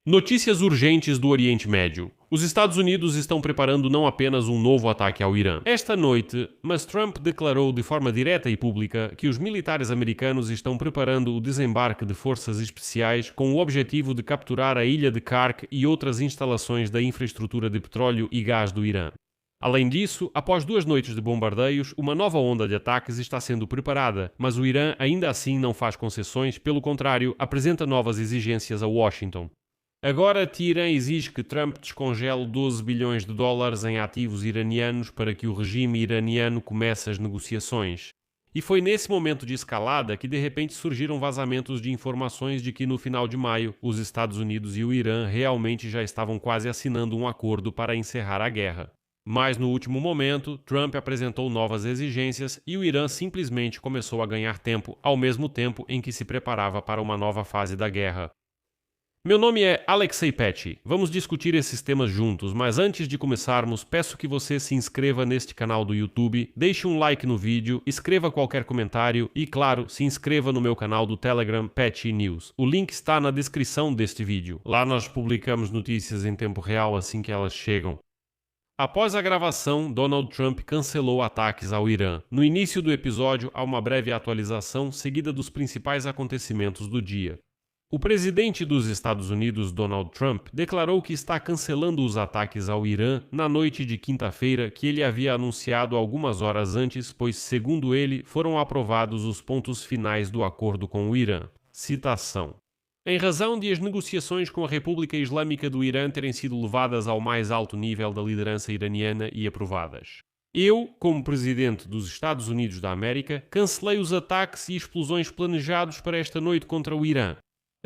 Notícias urgentes do Oriente Médio. Os Estados Unidos estão preparando não apenas um novo ataque ao Irã esta noite, mas Trump declarou de forma direta e pública que os militares americanos estão preparando o desembarque de forças especiais com o objetivo de capturar a ilha de Kark e outras instalações da infraestrutura de petróleo e gás do Irã. Além disso, após 2 noites de bombardeios, uma nova onda de ataques está sendo preparada, mas o Irã ainda assim não faz concessões, pelo contrário, apresenta novas exigências a Washington. Agora, Teherã exige que Trump descongele 12 bilhões de dólares em ativos iranianos para que o regime iraniano comece as negociações. E foi nesse momento de escalada que de repente surgiram vazamentos de informações de que no final de maio os Estados Unidos e o Irã realmente já estavam quase assinando um acordo para encerrar a guerra. Mas no último momento, Trump apresentou novas exigências e o Irã simplesmente começou a ganhar tempo ao mesmo tempo em que se preparava para uma nova fase da guerra. Meu nome é Alexei Petty. Vamos discutir esses temas juntos, mas antes de começarmos, peço que você se inscreva neste canal do YouTube, deixe um like no vídeo, escreva qualquer comentário e, claro, se inscreva no meu canal do Telegram Petty News. O link está na descrição deste vídeo. Lá nós publicamos notícias em tempo real assim que elas chegam. Após a gravação, Donald Trump cancelou ataques ao Irã. No início do episódio, há uma breve atualização seguida dos principais acontecimentos do dia. O presidente dos Estados Unidos, Donald Trump, declarou que está cancelando os ataques ao Irã na noite de quinta-feira que ele havia anunciado algumas horas antes, pois, segundo ele, foram aprovados os pontos finais do acordo com o Irã. Citação. Em razão de as negociações com a República Islâmica do Irã terem sido levadas ao mais alto nível da liderança iraniana e aprovadas. Eu, como presidente dos Estados Unidos da América, cancelei os ataques e explosões planejados para esta noite contra o Irã.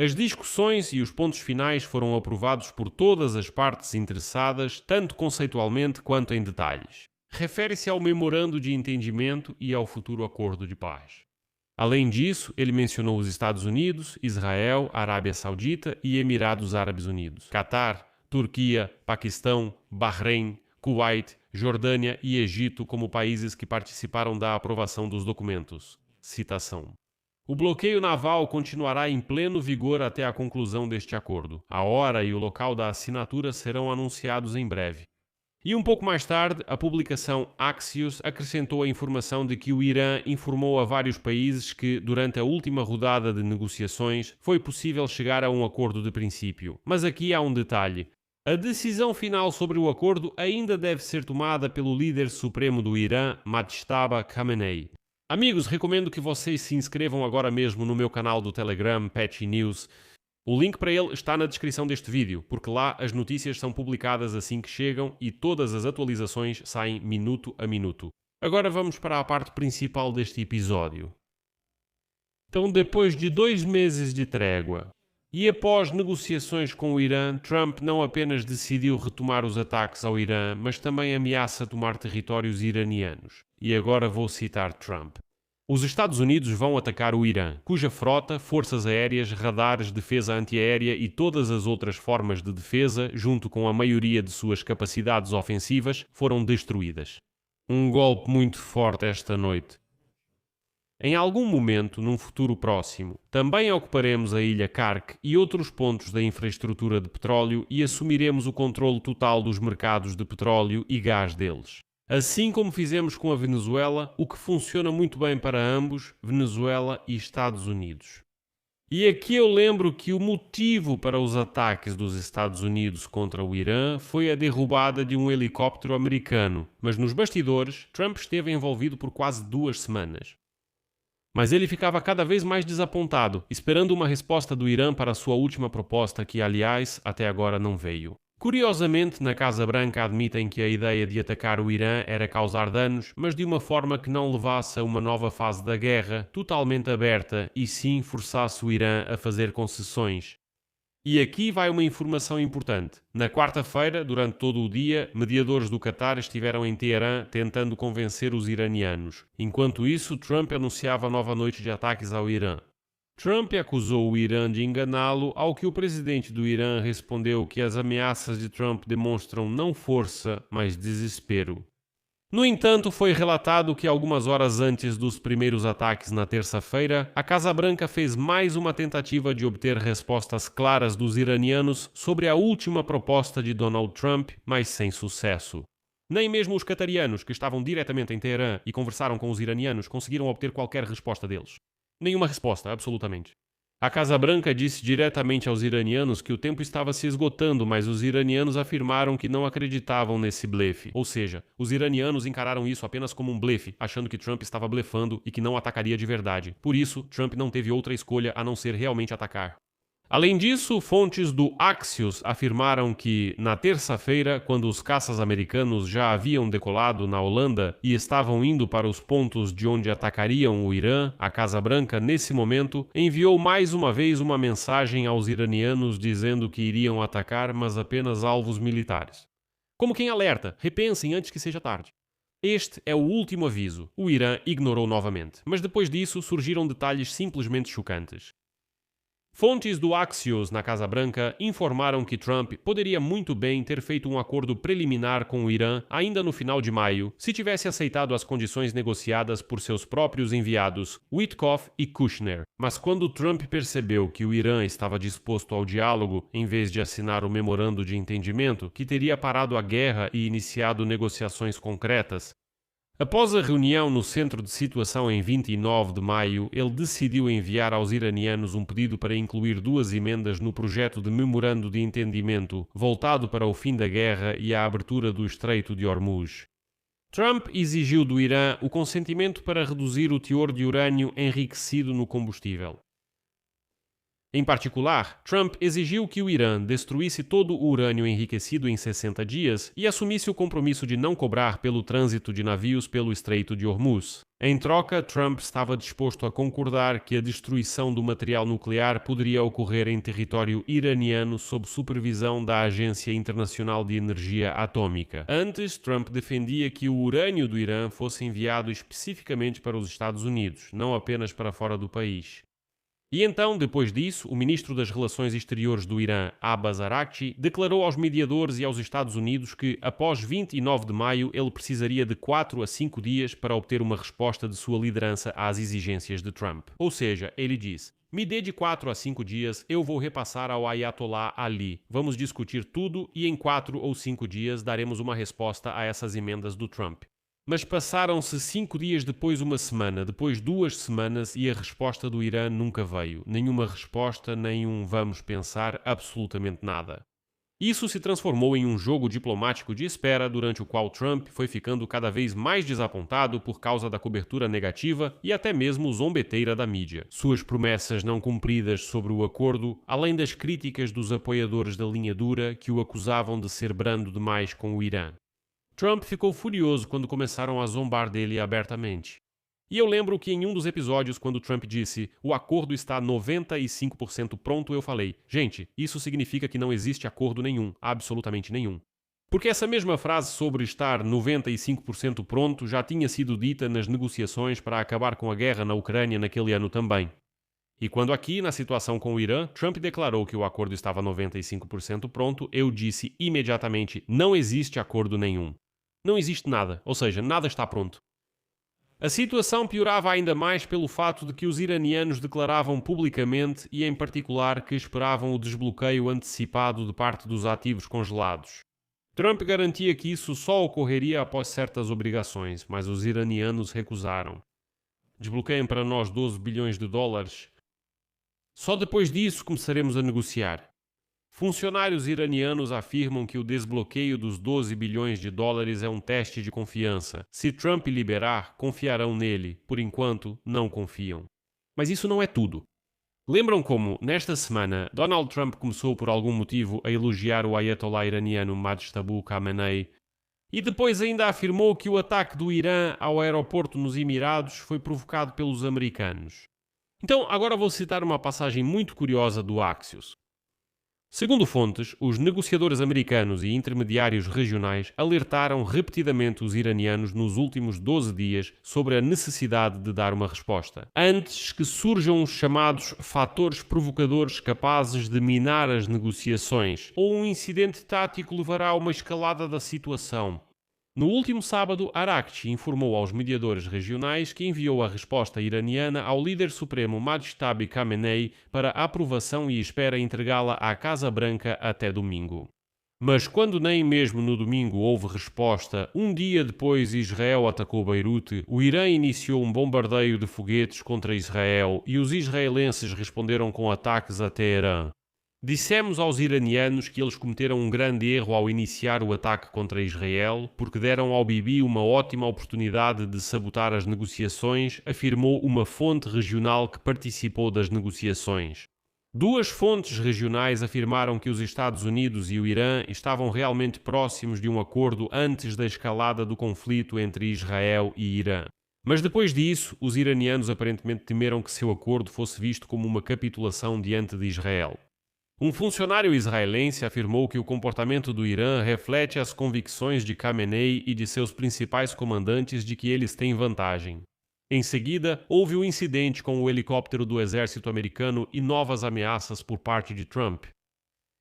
As discussões e os pontos finais foram aprovados por todas as partes interessadas, tanto conceitualmente quanto em detalhes. Refere-se ao memorando de entendimento e ao futuro acordo de paz. Além disso, ele mencionou os Estados Unidos, Israel, Arábia Saudita e Emirados Árabes Unidos, Catar, Turquia, Paquistão, Bahrein, Kuwait, Jordânia e Egito como países que participaram da aprovação dos documentos. Citação. O bloqueio naval continuará em pleno vigor até a conclusão deste acordo. A hora e o local da assinatura serão anunciados em breve. E um pouco mais tarde, a publicação Axios acrescentou a informação de que o Irã informou a vários países que, durante a última rodada de negociações, foi possível chegar a um acordo de princípio. Mas aqui há um detalhe. A decisão final sobre o acordo ainda deve ser tomada pelo líder supremo do Irã, Mojtaba Khamenei. Amigos, recomendo que vocês se inscrevam agora mesmo no meu canal do Telegram, Petty News. O link para ele está na descrição deste vídeo, porque lá as notícias são publicadas assim que chegam e todas as atualizações saem minuto a minuto. Agora vamos para a parte principal deste episódio. Então, depois de 2 meses de trégua e após negociações com o Irã, Trump não apenas decidiu retomar os ataques ao Irã, mas também ameaça tomar territórios iranianos. E agora vou citar Trump. Os Estados Unidos vão atacar o Irã, cuja frota, forças aéreas, radares, defesa antiaérea e todas as outras formas de defesa, junto com a maioria de suas capacidades ofensivas, foram destruídas. Um golpe muito forte esta noite. Em algum momento, num futuro próximo, também ocuparemos a ilha Kark e outros pontos da infraestrutura de petróleo e assumiremos o controle total dos mercados de petróleo e gás deles. Assim como fizemos com a Venezuela, o que funciona muito bem para ambos, Venezuela e Estados Unidos. E aqui eu lembro que o motivo para os ataques dos Estados Unidos contra o Irã foi a derrubada de um helicóptero americano, mas nos bastidores, Trump esteve envolvido por quase 2 semanas. Mas ele ficava cada vez mais desapontado, esperando uma resposta do Irã para a sua última proposta que, aliás, até agora não veio. Curiosamente, na Casa Branca admitem que a ideia de atacar o Irã era causar danos, mas de uma forma que não levasse a uma nova fase da guerra, totalmente aberta, e sim forçasse o Irã a fazer concessões. E aqui vai uma informação importante. Na quarta-feira, durante todo o dia, mediadores do Catar estiveram em Teherã tentando convencer os iranianos. Enquanto isso, Trump anunciava nova noite de ataques ao Irã. Trump acusou o Irã de enganá-lo, ao que o presidente do Irã respondeu que as ameaças de Trump demonstram não força, mas desespero. No entanto, foi relatado que algumas horas antes dos primeiros ataques na terça-feira, a Casa Branca fez mais uma tentativa de obter respostas claras dos iranianos sobre a última proposta de Donald Trump, mas sem sucesso. Nem mesmo os qatarianos, que estavam diretamente em Teherã e conversaram com os iranianos, conseguiram obter qualquer resposta deles. Nenhuma resposta, absolutamente. A Casa Branca disse diretamente aos iranianos que o tempo estava se esgotando, mas os iranianos afirmaram que não acreditavam nesse blefe. Ou seja, os iranianos encararam isso apenas como um blefe, achando que Trump estava blefando e que não atacaria de verdade. Por isso, Trump não teve outra escolha a não ser realmente atacar. Além disso, fontes do Axios afirmaram que, na terça-feira, quando os caças americanos já haviam decolado na Holanda e estavam indo para os pontos de onde atacariam o Irã, a Casa Branca, nesse momento, enviou mais uma vez uma mensagem aos iranianos dizendo que iriam atacar, mas apenas alvos militares. Como quem alerta, repensem antes que seja tarde. Este é o último aviso. O Irã ignorou novamente, mas depois disso surgiram detalhes simplesmente chocantes. Fontes do Axios na Casa Branca informaram que Trump poderia muito bem ter feito um acordo preliminar com o Irã ainda no final de maio, se tivesse aceitado as condições negociadas por seus próprios enviados, Witkoff e Kushner. Mas quando Trump percebeu que o Irã estava disposto ao diálogo, em vez de assinar o memorando de entendimento, que teria parado a guerra e iniciado negociações concretas, após a reunião no centro de situação em 29 de maio, ele decidiu enviar aos iranianos um pedido para incluir 2 emendas no projeto de memorando de entendimento voltado para o fim da guerra e a abertura do Estreito de Hormuz. Trump exigiu do Irã o consentimento para reduzir o teor de urânio enriquecido no combustível. Em particular, Trump exigiu que o Irã destruísse todo o urânio enriquecido em 60 dias e assumisse o compromisso de não cobrar pelo trânsito de navios pelo Estreito de Hormuz. Em troca, Trump estava disposto a concordar que a destruição do material nuclear poderia ocorrer em território iraniano sob supervisão da Agência Internacional de Energia Atômica. Antes, Trump defendia que o urânio do Irã fosse enviado especificamente para os Estados Unidos, não apenas para fora do país. E então, depois disso, o ministro das Relações Exteriores do Irã, Abbas Araghchi, declarou aos mediadores e aos Estados Unidos que, após 29 de maio, ele precisaria de 4 a 5 dias para obter uma resposta de sua liderança às exigências de Trump. Ou seja, ele disse: "Me dê de 4 a 5 dias, eu vou repassar ao Ayatollah Ali. Vamos discutir tudo e em 4 ou 5 dias daremos uma resposta a essas emendas do Trump." Mas passaram-se 5 dias, depois uma semana, depois 2 semanas e a resposta do Irã nunca veio. Nenhuma resposta, nem um vamos pensar, absolutamente nada. Isso se transformou em um jogo diplomático de espera durante o qual Trump foi ficando cada vez mais desapontado por causa da cobertura negativa e até mesmo zombeteira da mídia. Suas promessas não cumpridas sobre o acordo, além das críticas dos apoiadores da linha dura que o acusavam de ser brando demais com o Irã. Trump ficou furioso quando começaram a zombar dele abertamente. E eu lembro que em um dos episódios, quando Trump disse "o acordo está 95% pronto", eu falei: gente, isso significa que não existe acordo nenhum, absolutamente nenhum. Porque essa mesma frase sobre estar 95% pronto já tinha sido dita nas negociações para acabar com a guerra na Ucrânia naquele ano também. E quando aqui, na situação com o Irã, Trump declarou que o acordo estava 95% pronto, eu disse imediatamente: não existe acordo nenhum. Não existe nada, ou seja, nada está pronto. A situação piorava ainda mais pelo fato de que os iranianos declaravam publicamente e em particular que esperavam o desbloqueio antecipado de parte dos ativos congelados. Trump garantia que isso só ocorreria após certas obrigações, mas os iranianos recusaram. Desbloqueiem para nós 12 bilhões de dólares. Só depois disso começaremos a negociar. Funcionários iranianos afirmam que o desbloqueio dos 12 bilhões de dólares é um teste de confiança. Se Trump liberar, confiarão nele. Por enquanto, não confiam. Mas isso não é tudo. Lembram como, nesta semana, Donald Trump começou por algum motivo a elogiar o Ayatollah iraniano Mojtaba Khamenei e depois ainda afirmou que o ataque do Irã ao aeroporto nos Emirados foi provocado pelos americanos. Então, agora vou citar uma passagem muito curiosa do Axios. Segundo fontes, os negociadores americanos e intermediários regionais alertaram repetidamente os iranianos nos últimos 12 dias sobre a necessidade de dar uma resposta, antes que surjam os chamados fatores provocadores capazes de minar as negociações, ou um incidente tático levará a uma escalada da situação. No último sábado, Araghchi informou aos mediadores regionais que enviou a resposta iraniana ao líder supremo Majtaba Khamenei para aprovação e espera entregá-la à Casa Branca até domingo. Mas quando nem mesmo no domingo houve resposta, um dia depois Israel atacou Beirute, o Irã iniciou um bombardeio de foguetes contra Israel e os israelenses responderam com ataques a Teherã. Dissemos aos iranianos que eles cometeram um grande erro ao iniciar o ataque contra Israel, porque deram ao Bibi uma ótima oportunidade de sabotar as negociações, afirmou uma fonte regional que participou das negociações. Duas fontes regionais afirmaram que os Estados Unidos e o Irã estavam realmente próximos de um acordo antes da escalada do conflito entre Israel e Irã. Mas depois disso, os iranianos aparentemente temeram que seu acordo fosse visto como uma capitulação diante de Israel. Um funcionário israelense afirmou que o comportamento do Irã reflete as convicções de Khamenei e de seus principais comandantes de que eles têm vantagem. Em seguida, houve o incidente com o helicóptero do exército americano e novas ameaças por parte de Trump.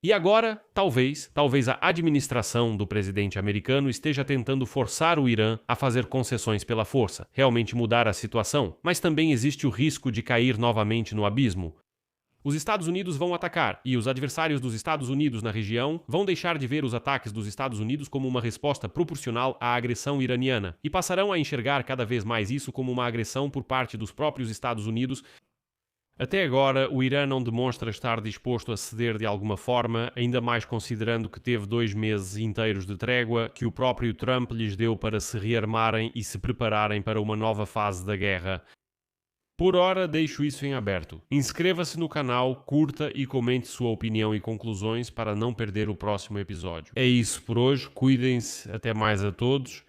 E agora, talvez a administração do presidente americano esteja tentando forçar o Irã a fazer concessões pela força, realmente mudar a situação, mas também existe o risco de cair novamente no abismo. Os Estados Unidos vão atacar, e os adversários dos Estados Unidos na região vão deixar de ver os ataques dos Estados Unidos como uma resposta proporcional à agressão iraniana, e passarão a enxergar cada vez mais isso como uma agressão por parte dos próprios Estados Unidos. Até agora, o Irã não demonstra estar disposto a ceder de alguma forma, ainda mais considerando que teve 2 meses inteiros de trégua que o próprio Trump lhes deu para se rearmarem e se prepararem para uma nova fase da guerra. Por ora, deixo isso em aberto. Inscreva-se no canal, curta e comente sua opinião e conclusões para não perder o próximo episódio. É isso por hoje, cuidem-se, até mais a todos